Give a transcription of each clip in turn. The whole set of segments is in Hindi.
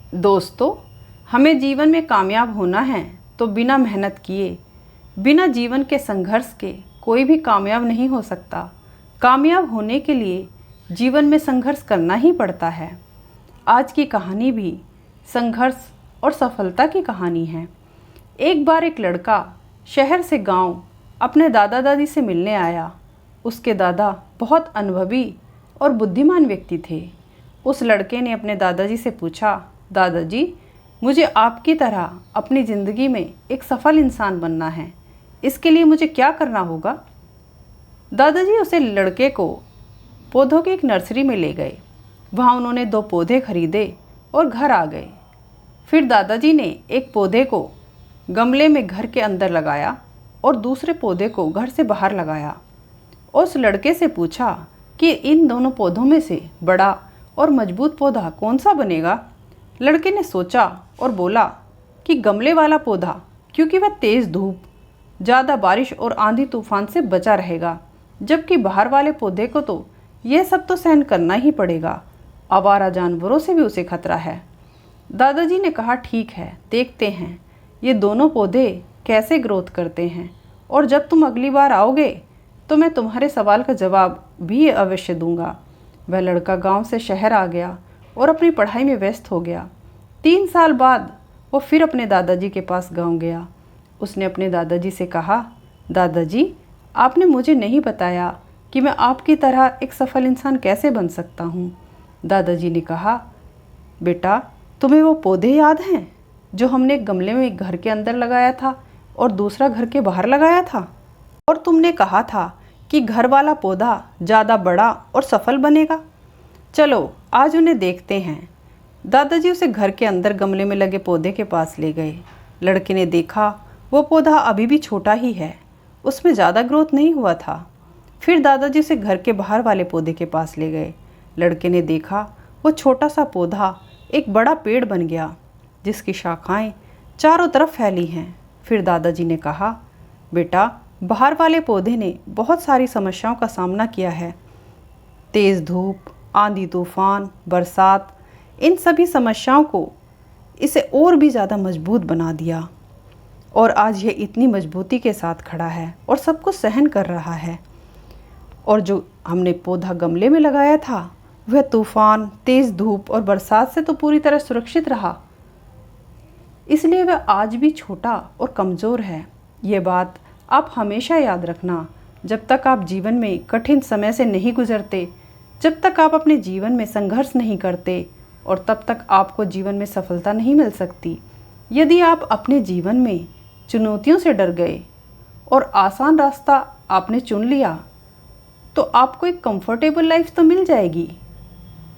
दोस्तों, हमें जीवन में कामयाब होना है तो बिना मेहनत किए, बिना जीवन के संघर्ष के कोई भी कामयाब नहीं हो सकता। कामयाब होने के लिए जीवन में संघर्ष करना ही पड़ता है। आज की कहानी भी संघर्ष और सफलता की कहानी है। एक बार एक लड़का शहर से गांव अपने दादा दादी से मिलने आया। उसके दादा बहुत अनुभवी और बुद्धिमान व्यक्ति थे। उस लड़के ने अपने दादाजी से पूछा, दादाजी, मुझे आपकी तरह अपनी ज़िंदगी में एक सफल इंसान बनना है, इसके लिए मुझे क्या करना होगा? दादाजी उसे लड़के को पौधों की एक नर्सरी में ले गए। वहाँ उन्होंने 2 पौधे खरीदे और घर आ गए। फिर दादाजी ने एक पौधे को गमले में घर के अंदर लगाया और दूसरे पौधे को घर से बाहर लगाया। उस लड़के से पूछा कि इन दोनों पौधों में से बड़ा और मजबूत पौधा कौन सा बनेगा? लड़के ने सोचा और बोला कि गमले वाला पौधा, क्योंकि वह तेज़ धूप, ज़्यादा बारिश और आंधी तूफान से बचा रहेगा, जबकि बाहर वाले पौधे को तो यह सब तो सहन करना ही पड़ेगा। आवारा जानवरों से भी उसे खतरा है। दादाजी ने कहा, ठीक है, देखते हैं ये दोनों पौधे कैसे ग्रोथ करते हैं, और जब तुम अगली बार आओगे तो मैं तुम्हारे सवाल का जवाब भी अवश्य दूंगा। वह लड़का गांव से शहर आ गया और अपनी पढ़ाई में व्यस्त हो गया। 3 साल बाद वो फिर अपने दादाजी के पास गांव गया। उसने अपने दादाजी से कहा, दादाजी, आपने मुझे नहीं बताया कि मैं आपकी तरह एक सफल इंसान कैसे बन सकता हूँ। दादाजी ने कहा, बेटा, तुम्हें वो पौधे याद हैं जो हमने एक गमले में घर के अंदर लगाया था और दूसरा घर के बाहर लगाया था? और तुमने कहा था कि घर वाला पौधा ज़्यादा बड़ा और सफल बनेगा। चलो आज उन्हें देखते हैं। दादाजी उसे घर के अंदर गमले में लगे पौधे के पास ले गए। लड़के ने देखा वो पौधा अभी भी छोटा ही है, उसमें ज़्यादा ग्रोथ नहीं हुआ था। फिर दादाजी उसे घर के बाहर वाले पौधे के पास ले गए। लड़के ने देखा वो छोटा सा पौधा एक बड़ा पेड़ बन गया, जिसकी शाखाएं चारों तरफ फैली हैं। फिर दादाजी ने कहा, बेटा, बाहर वाले पौधे ने बहुत सारी समस्याओं का सामना किया है। तेज़ धूप, आंधी तूफान, बरसात, इन सभी समस्याओं को इसे और भी ज़्यादा मजबूत बना दिया, और आज ये इतनी मजबूती के साथ खड़ा है और सब कुछ सहन कर रहा है। और जो हमने पौधा गमले में लगाया था वह तूफान, तेज़ धूप और बरसात से तो पूरी तरह सुरक्षित रहा, इसलिए वह आज भी छोटा और कमज़ोर है। ये बात आप हमेशा याद रखना। जब तक आप जीवन में कठिन समय से नहीं गुजरते, जब तक आप अपने जीवन में संघर्ष नहीं करते, और तब तक आपको जीवन में सफलता नहीं मिल सकती। यदि आप अपने जीवन में चुनौतियों से डर गए और आसान रास्ता आपने चुन लिया, तो आपको एक कंफर्टेबल लाइफ तो मिल जाएगी,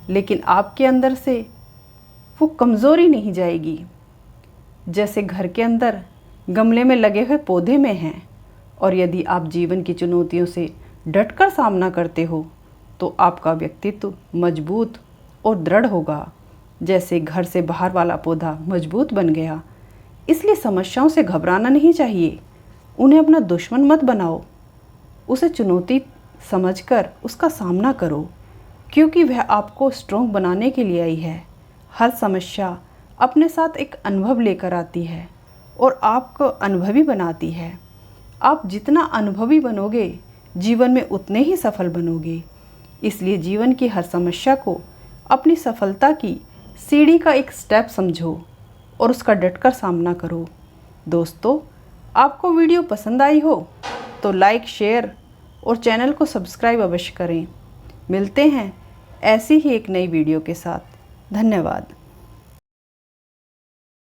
लेकिन आपके अंदर से वो कमज़ोरी नहीं जाएगी। जैसे घर के अंदर गमले में लगे हुए पौधे में हैं, और यदि आप जीवन की चुनौतियों से डटकर सामना करते हो तो आपका व्यक्तित्व मजबूत और दृढ़ होगा, जैसे घर से बाहर वाला पौधा मजबूत बन गया। इसलिए समस्याओं से घबराना नहीं चाहिए, उन्हें अपना दुश्मन मत बनाओ। उसे चुनौती समझकर उसका सामना करो, क्योंकि वह आपको स्ट्रॉन्ग बनाने के लिए आई है। हर समस्या अपने साथ एक अनुभव लेकर आती है और आपको अनुभवी बनाती है। आप जितना अनुभवी बनोगे, जीवन में उतने ही सफल बनोगे। इसलिए जीवन की हर समस्या को अपनी सफलता की सीढ़ी का एक स्टेप समझो और उसका डटकर सामना करो। दोस्तों, आपको वीडियो पसंद आई हो तो लाइक, शेयर और चैनल को सब्सक्राइब अवश्य करें। मिलते हैं ऐसी ही एक नई वीडियो के साथ। धन्यवाद।